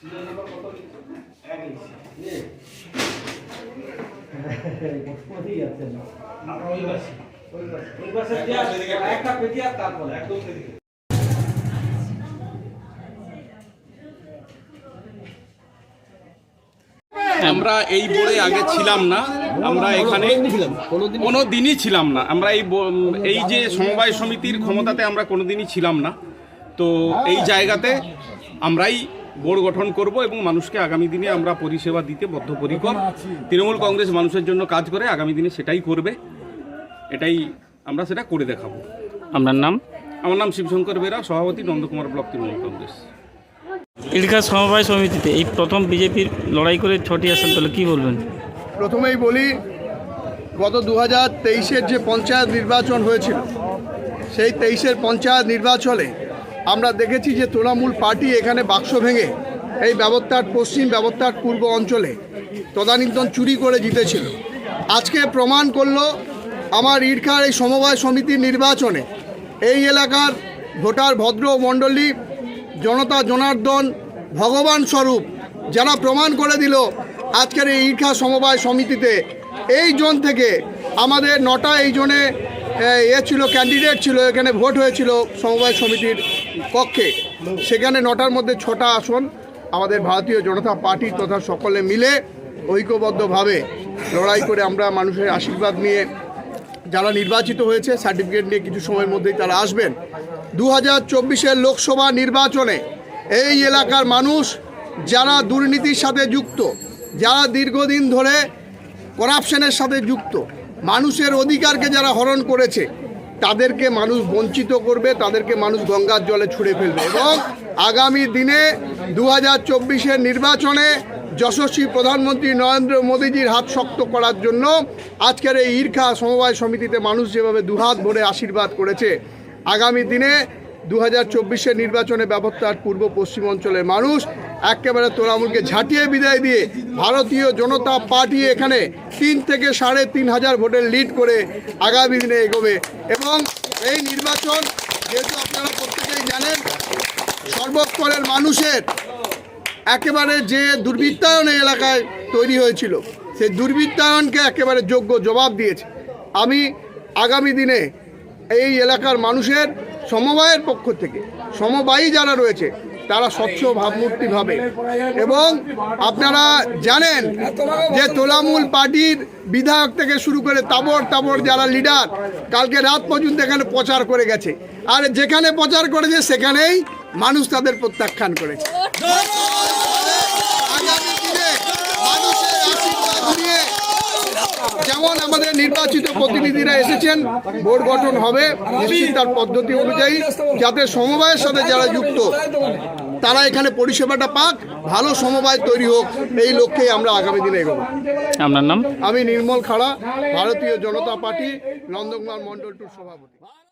আমরা এই বোর্ডে আগে ছিলাম না, আমরা এখানে কোনো দিনই ছিলাম না। আমরা এই যে সমবায় সমিতির ক্ষমতাতে আমরা কোনো দিনই ছিলাম না। তো এই জায়গাতে আমরাই বোর্ড গঠন করব এবং মানুষকে আগামী দিনে আমরা পরিষেবা দিতে বদ্ধপরিকর। তৃণমূল কংগ্রেস মানুষের জন্য কাজ করে, আগামী দিনে সেটাই করবে, এটাই আমরা সেটা করে দেখাবো। আপনার নাম? আমার নাম শিবশঙ্কর বেরা, সভাপতি নন্দকুমার ব্লক তৃণমূল কংগ্রেস। ইলখা সমবায় সমিতিতে এই প্রথম বিজেপির লড়াই করে 6টি আসন পেল, কী বলবেন? প্রথমেই বলি, গত 2023-এর যে পঞ্চায়েত নির্বাচন হয়েছিল, সেই 23-এর পঞ্চায়েত নির্বাচনে আমরা দেখেছি যে তৃণমূল পার্টি এখানে বাক্স ভেঙে এই ব্যবস্থার পশ্চিম ব্যবস্থার পূর্ব অঞ্চলে তদানীন্তন চুরি করে জিতেছিল। আজকে প্রমাণ করলো আমার ইরখার এই সমবায় সমিতির নির্বাচনে এই এলাকার ভোটার ভদ্র মণ্ডলী, জনতা জনার্দন, ভগবান স্বরূপ যারা প্রমাণ করে দিল আজকের এই ইরখা সমবায় সমিতিতে এই জোন থেকে আমাদের 9টা এই জোনে ছিল, ক্যান্ডিডেট ছিল, এখানে ভোট হয়েছিল সমবায় সমিতির পক্ষে। সেখানে 9টার মধ্যে 6টা আসন আমাদের ভারতীয় জনতা পার্টি তথা সকলে মিলে ঐক্যবদ্ধভাবে লড়াই করে আমরা মানুষের আশীর্বাদ নিয়ে যারা নির্বাচিত হয়েছে সার্টিফিকেট নিয়ে কিছু সময়ের মধ্যেই তারা আসবেন। 2024-এর লোকসভা নির্বাচনে এই এলাকার মানুষ যারা দুর্নীতির সাথে যুক্ত, যারা দীর্ঘদিন ধরে করাপশনের সাথে যুক্ত, মানুষের অধিকারকে যারা হরণ করেছে, তাদেরকে মানুষ বঞ্চিত করবে, তাদেরকে মানুষ গঙ্গার জলে ছুঁড়ে ফেলবে এবং আগামী দিনে 2024-এর নির্বাচনে যশস্বী প্রধানমন্ত্রী নরেন্দ্র মোদীজির হাত শক্ত করার জন্য আজকের এই ইরখা সমবায় সমিতিতে মানুষ যেভাবে দুহাত ভরে আশীর্বাদ করেছে, আগামী দিনে 2024-এর নির্বাচনে ব্যবস্থার পূর্ব পশ্চিম অঞ্চলের মানুষ একেবারে তৃণমূলকে ঝাঁটিয়ে বিদায় দিয়ে ভারতীয় জনতা পার্টি এখানে 3 থেকে 3,500 ভোটের লিড করে আগামী দিনে এগোবে। এবং এই নির্বাচন যেহেতু আপনারা প্রত্যেকেই জানেন, সর্বস্তরের মানুষের একেবারে যে দুর্বৃত্তায়ন এই এলাকায় তৈরি হয়েছিল, সেই দুর্বৃত্তায়নকে একেবারে যোগ্য জবাব দিয়েছে। আমি আগামী দিনে এই এলাকার মানুষের সমবায়ের পক্ষ থেকে, সমবায়ী যারা রয়েছে তারা স্বচ্ছ ভাবমূর্তি ভাবে, এবং আপনারা জানেন যে তৃণমূল পার্টির বিধায়ক থেকে শুরু করে তাবড় যারা লিডার কালকে রাত পর্যন্ত এখানে প্রচার করে গেছে, আর যেখানে প্রচার করেছে সেখানেই মানুষ তাদের প্রত্যাখ্যান করেছে। যেমন আমাদের নির্বাচিত প্রতিনিধিরা এসেছেন, বোর্ড গঠন হবে নিশ্চিত তার পদ্ধতি অনুযায়ী, যাতে সমবায়ের সাথে যারা যুক্ত তারা এখানে পরিষেবাটা পাক, ভালো সমবায় তৈরি হোক, এই লক্ষ্যেই আমরা আগামী দিনে এগোবো। আপনার নাম? আমি নির্মল খাড়া, ভারতীয় জনতা পার্টি নন্দকুমার মন্ডল টুর সভাপতি।